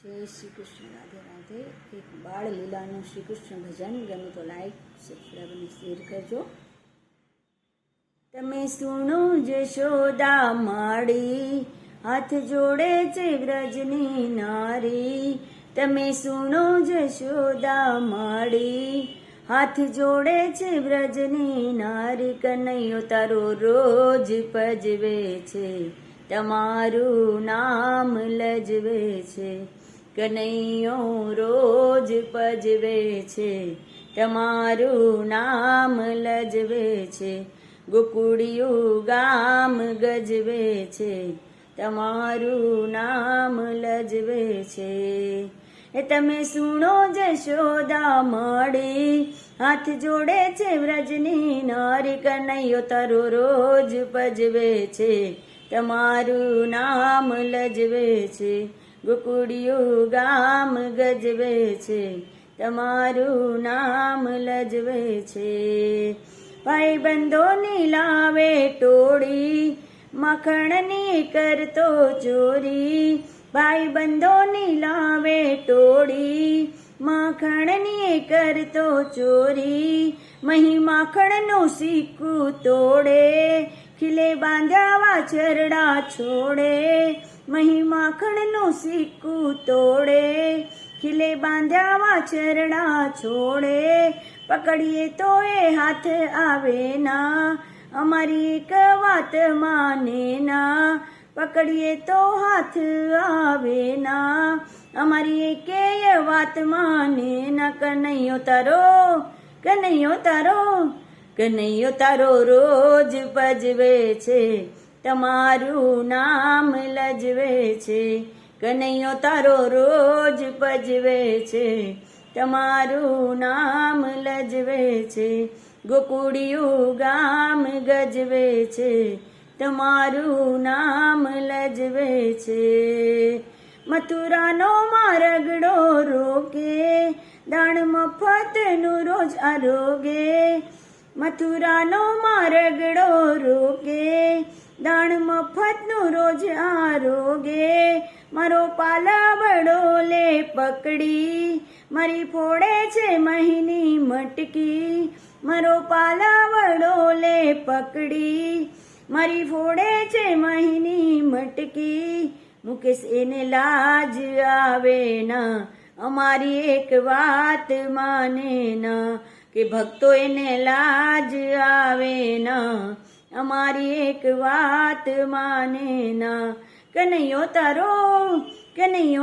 जय श्री कृष्ण। राधे राधे। एक बाळ લીલાનું શ્રી કૃષ્ણ ભજન ગમે તો લાઈક સબસ્ક્રાઈબ અને શેર કરજો। તમે સુણો જશોદા માડી, હાથ જોડે છે વ્રજની નારી। તમે સુણો જશોદા માડી, હાથ જોડે છે વ્રજની નારી। કનૈયો તારો રોજ પજવે છે, તમારું નામ લજવે છે। કનૈયો રોજ પજવે છે, તમારું નામ લજવે છે। ગોકુળિયું ગામ ગજવે છે, તમારું નામ લજવે છે। એ તમે સુણો જશોદા માડી, હાથ જોડે છે વ્રજની નારી। કનૈયો તારો રોજ પજવે છે, તમારું નામ લજવે છે। ગોકુળિયું ગામ ગજવે છે, તમારું નામ લજવે છે। ભાઈ બંધોની લાવે ટોળી, માખણની કરતો ચોરી। ભાઈ બંધોની લાવે ટોળી, માખણની કરતો ચોરી। મહી માખણનું સિક્કું તોડે, ખીલે બાંધ્યા વાછરડા છોડે। મહી માખણનું સિક્કું તોડે, ખીલે બાંધ્યા વાછરડા છોડે। પકડીએ તો એ હાથ આવે ના, અમારી એક વાત માને ના। પકડીએ તો હાથ આવે ના, અમારી એકેય વાત માને ના। કનૈયો તારો, કનૈયો તારો, કનૈયો તારો રોજ પજવે છે, તમારું નામ લજવે છે। કનૈયો તારો રોજ પજવે છે, તમારું નામ લજવે છે। ગોકુળિયું ગામ ગજવે છે, તમારું નામ લજવે છે। મથુરાનો મારગડો રોકે, દાણ મફતનું રોજ આરોગે। મથુરાનો મારગડો રોકે, દાણ મફતનું રોજ આરોગે। મારો પાલાવડો લે પકડી, મારી ફોડે છે મહીની મટકી। મારો પાલાવડો લે પકડી, મારી ફોડે છે મહીની મટકી। મુકેશ એને લાજ આવે ના, અમારી એક વાત માને ના। કે ભક્તો એને લાજ આવે ના, અમારી એક વાત માને ના। કનૈયો તારો, કનૈયો